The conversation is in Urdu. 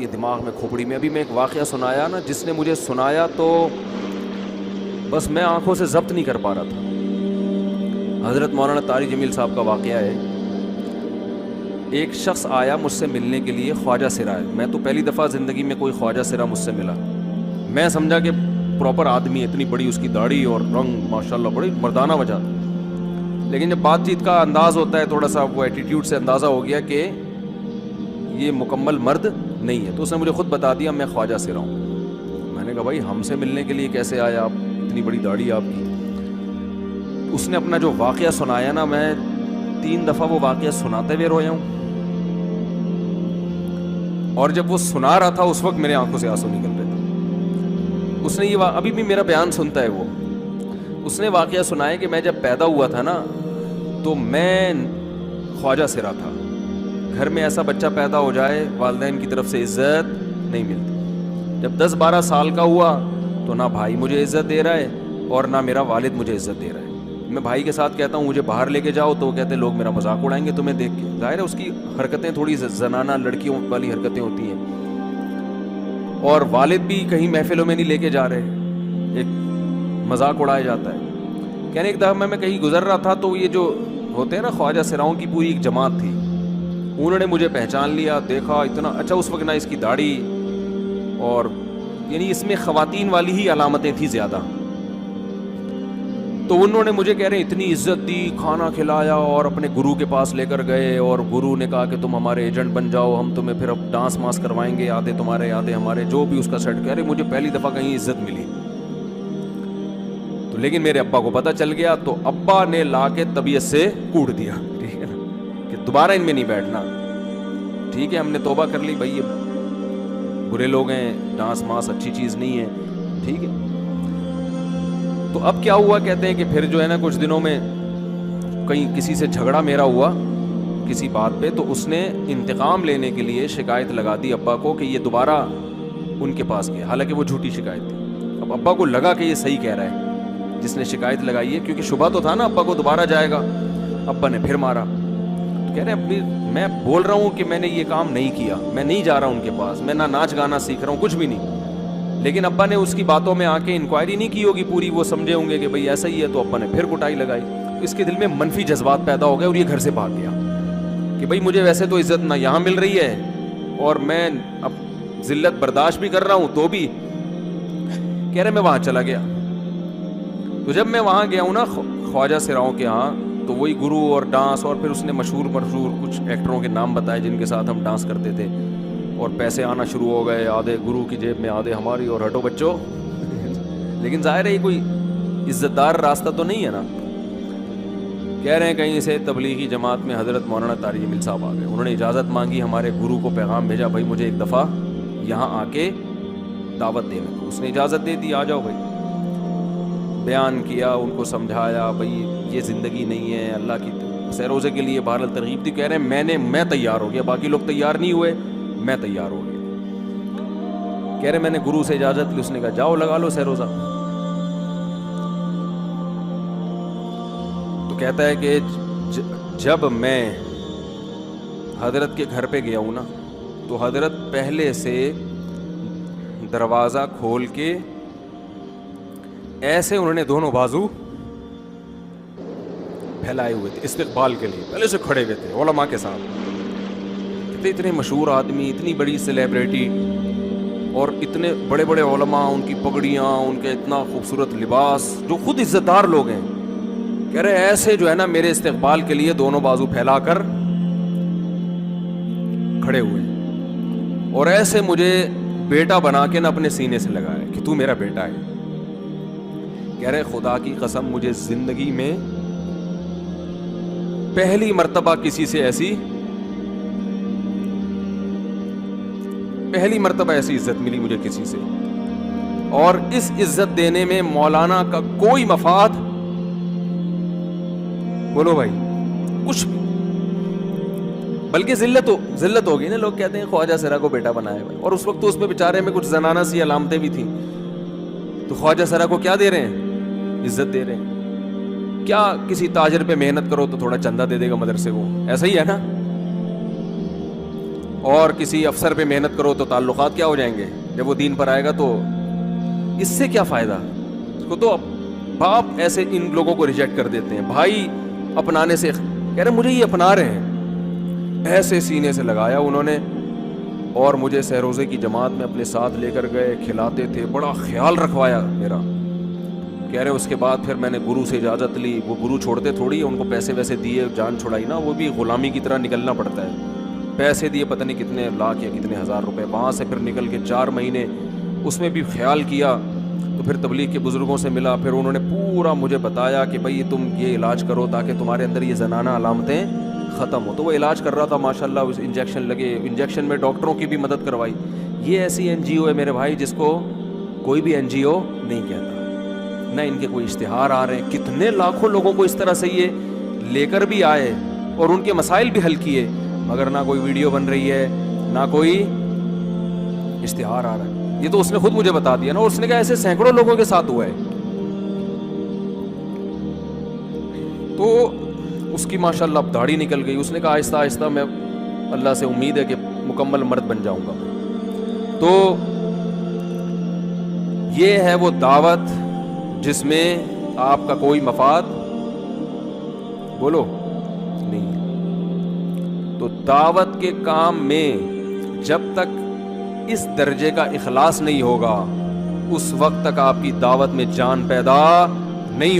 آتی ہے دماغ میں کھوپڑی میں. ابھی میں ایک واقعہ سنایا نا, جس نے مجھے سنایا تو بس میں آنکھوں سے ضبط نہیں کر پا رہا تھا. حضرت مولانا طارق جمیل صاحب کا واقعہ ہے. ایک شخص آیا مجھ سے ملنے کے لیے, خواجہ سرا ہے. میں تو پہلی دفعہ زندگی میں کوئی خواجہ سرا مجھ سے ملا. میں سمجھا کہ پراپر آدمی, اتنی بڑی اس کی داڑھی اور رنگ ماشاءاللہ بڑی مردانہ وجہ. لیکن جب بات چیت کا انداز ہوتا ہے تھوڑا سا, وہ ایٹیٹیوڈ سے اندازہ ہو گیا کہ یہ مکمل مرد نہیں ہے. تو اس نے مجھے خود بتا دیا میں خواجہ سرا ہوں. میں نے کہا بھائی ہم سے ملنے کے لیے کیسے آئے آپ, اتنی بڑی داڑھی آپ کی. اس نے اپنا جو واقعہ سنایا نا, میں 3 دفعہ وہ واقعہ سناتے ہوئے رویا ہوں. اور جب وہ سنا رہا تھا اس وقت میرے آنکھوں سے آنسو نکل رہے تھے. اس نے یہ ابھی بھی میرا بیان سنتا ہے وہ. اس نے واقعہ سنایا کہ میں جب پیدا ہوا تھا نا تو میں خواجہ سرا تھا. گھر میں ایسا بچہ پیدا ہو جائے والدین کی طرف سے عزت نہیں ملتی. جب 10-12 سال کا ہوا تو نہ بھائی مجھے عزت دے رہا ہے اور نہ میرا والد مجھے عزت دے رہا ہے. میں بھائی کے ساتھ کہتا ہوں مجھے باہر لے کے جاؤ تو وہ کہتے ہیں لوگ میرا مذاق اڑائیں گے تمہیں دیکھ کے. ظاہر ہے اس کی حرکتیں تھوڑی زنانہ لڑکیوں والی حرکتیں ہوتی ہیں. اور والد بھی کہیں محفلوں میں نہیں لے کے جا رہے, ایک مذاق اڑایا جاتا ہے. کہنے ایک دفعہ میں کہیں گزر رہا تھا تو یہ جو ہوتے ہیں نا خواجہ سراؤں کی پوری ایک جماعت تھی, انہوں نے مجھے پہچان لیا, دیکھا اتنا اچھا. اس وقت نہ اس کی داڑھی اور یعنی اس میں خواتین والی ہی علامتیں تھیں زیادہ. تو انہوں نے مجھے کہہ رہے اتنی عزت دی, کھانا کھلایا اور اپنے گرو کے پاس لے کر گئے. اور گرو نے کہا کہ تم ہمارے ایجنٹ بن جاؤ, ہم تمہیں پھر اب ڈانس ماس کروائیں گے, آدھے تمہارے آدھے ہمارے, جو بھی اس کا سیٹ. کہہ رہے مجھے پہلی دفعہ کہیں عزت ملی. تو لیکن میرے ابا کو پتہ چل گیا تو ابا نے لا کے طبیعت سے کوٹ دیا, ٹھیک ہے نا, کہ دوبارہ ان میں نہیں بیٹھنا. ٹھیک ہے ہم نے توبہ کر لی, بھائی یہ برے لوگ ہیں, ڈانس ماس اچھی چیز نہیں ہے, ٹھیک ہے. تو اب کیا ہوا, کہتے ہیں کہ پھر جو ہے نا کچھ دنوں میں کہیں کسی سے جھگڑا میرا ہوا کسی بات پہ, تو اس نے انتقام لینے کے لیے شکایت لگا دی ابا کو کہ یہ دوبارہ ان کے پاس گیا. حالانکہ وہ جھوٹی شکایت تھی. اب ابا کو لگا کہ یہ صحیح کہہ رہا ہے جس نے شکایت لگائی ہے, کیونکہ شبہ تو تھا نا ابا کو دوبارہ جائے گا. ابا نے پھر مارا. تو کہہ رہے ہیں میں بول رہا ہوں کہ میں نے یہ کام نہیں کیا, میں نہیں جا رہا ہوں ان کے پاس, میں نہ ناچ گانا سیکھ رہا ہوں, کچھ بھی نہیں. لیکن ابا نے اس کی باتوں میں آ کے انکوائری نہیں کی ہوگی پوری, وہ سمجھے ہوں گے کہ بھئی ایسا ہی ہے. تو ابا نے پھر کٹائی لگائی. اس کے دل میں منفی جذبات پیدا ہو گئے اور یہ گھر سے بھاگ گیا کہ بھئی مجھے ویسے تو عزت نہ یہاں مل رہی ہے اور میں اب ذلت برداشت بھی کر رہا ہوں, تو بھی کہہ رہے میں وہاں چلا گیا. تو جب میں وہاں گیا ہوں نا خواجہ سراؤں کے ہاں, تو وہی گرو اور ڈانس, اور پھر اس نے مشہور کچھ ایکٹروں کے نام بتائے جن کے ساتھ ہم ڈانس کرتے تھے, اور پیسے آنا شروع ہو گئے, آدھے گرو کی جیب میں آدھے ہماری, اور ہٹو بچوں. لیکن ظاہر ہے یہ کوئی عزت دار راستہ تو نہیں ہے نا. کہہ رہے ہیں کہیں سے تبلیغی جماعت میں حضرت مولانا طارق جمیل صاحب آ گئے. انہوں نے اجازت مانگی, ہمارے گرو کو پیغام بھیجا بھائی مجھے ایک دفعہ یہاں آ کے دعوت دینے کو. اس نے اجازت دے دی, آ جاؤ بھائی. بیان کیا, ان کو سمجھایا بھائی یہ زندگی نہیں ہے, اللہ کی سیروزے کے لیے بہرحال ترغیب دی. کہہ رہے ہیں میں تیار ہو گیا, باقی لوگ تیار نہیں ہوئے, میں تیار ہو گیا. کہہ رہے میں نے گرو سے اجازت لی, اس نے کہا جاؤ لگا لو سیروزہ. تو کہتا ہے کہ جب میں حضرت کے گھر پہ گیا ہوں نا تو حضرت پہلے سے دروازہ کھول کے ایسے انہوں نے دونوں بازو پھیلائے ہوئے تھے استقبال کے لیے, پہلے سے کھڑے ہوئے تھے علماء کے ساتھ. اتنے مشہور آدمی, اتنی بڑی سیلیبریٹی, اور اتنے بڑے بڑے علماء, ان کی پگڑیاں, ان کے اتنا خوبصورت لباس, جو خود عزت دار لوگ ہیں. کہہ رہے ایسے جو ہے نا میرے استقبال کے لیے دونوں بازو پھیلا کر کھڑے ہوئے, اور ایسے مجھے بیٹا بنا کے نہ اپنے سینے سے لگایا کہ تو میرا بیٹا ہے. کہہ رہے خدا کی قسم مجھے زندگی میں پہلی مرتبہ ایسی عزت ملی مجھے کسی سے, اور اس عزت دینے میں مولانا کا کوئی مفاد, بولو بھائی, کچھ بلکہ ذلت ہوگی نا. لوگ کہتے ہیں خواجہ سرا کو بیٹا بنایا بھائی, اور اس وقت تو اس میں بیچارے میں کچھ زنانہ سی علامتیں بھی تھیں. تو خواجہ سرا کو کیا دے رہے ہیں, عزت دے رہے ہیں. کیا کسی تاجر پہ محنت کرو تو تھوڑا چندہ دے دے گا مدرسے کو, ایسا ہی ہے نا. اور کسی افسر پہ محنت کرو تو تعلقات کیا ہو جائیں گے؟ جب وہ دین پر آئے گا تو اس سے کیا فائدہ؟ اس کو تو باپ ایسے ان لوگوں کو ریجیکٹ کر دیتے ہیں، بھائی اپنانے سے کہہ رہے مجھے یہ اپنا رہے ہیں، ایسے سینے سے لگایا انہوں نے، اور مجھے سہروزے کی جماعت میں اپنے ساتھ لے کر گئے، کھلاتے تھے، بڑا خیال رکھوایا میرا۔ کہہ رہے اس کے بعد پھر میں نے گرو سے اجازت لی، وہ گرو چھوڑتے تھوڑی، ان کو پیسے ویسے دیے، جان چھڑائی نا، وہ بھی غلامی کی طرح نکلنا پڑتا ہے، پیسے دیے پتہ نہیں کتنے لاکھ یا کتنے ہزار روپے، وہاں سے پھر نکل کے 4 مہینے اس میں بھی خیال کیا، تو پھر تبلیغ کے بزرگوں سے ملا، پھر انہوں نے پورا مجھے بتایا کہ بھائی تم یہ علاج کرو تاکہ تمہارے اندر یہ زنانہ علامتیں ختم ہو۔ تو وہ علاج کر رہا تھا ماشاءاللہ، اس انجیکشن لگے، انجیکشن میں ڈاکٹروں کی بھی مدد کروائی۔ یہ ایسی این جی او ہے میرے بھائی جس کو کوئی بھی این جی او نہیں کہتا، نہ ان کے کوئی اشتہار آ رہے ہیں، کتنے لاکھوں لوگوں کو اس طرح سے یہ لے کر بھی آئے اور ان کے مسائل بھی حل کیے، مگر نہ کوئی ویڈیو بن رہی ہے، نہ کوئی اشتہار آ رہا ہے۔ یہ تو اس نے خود مجھے بتا دیا نا، اور اس نے کہا ایسے سینکڑوں لوگوں کے ساتھ ہوا ہے۔ تو اس کی ماشاءاللہ اب داڑھی نکل گئی، اس نے کہا آہستہ آہستہ میں اللہ سے امید ہے کہ مکمل مرد بن جاؤں گا۔ تو یہ ہے وہ دعوت جس میں آپ کا کوئی مفاد بولو نہیں ہے۔ تو دعوت کے کام میں جب تک اس درجے کا اخلاص نہیں ہوگا، اس وقت تک آپ کی دعوت میں جان پیدا نہیں ہوگی۔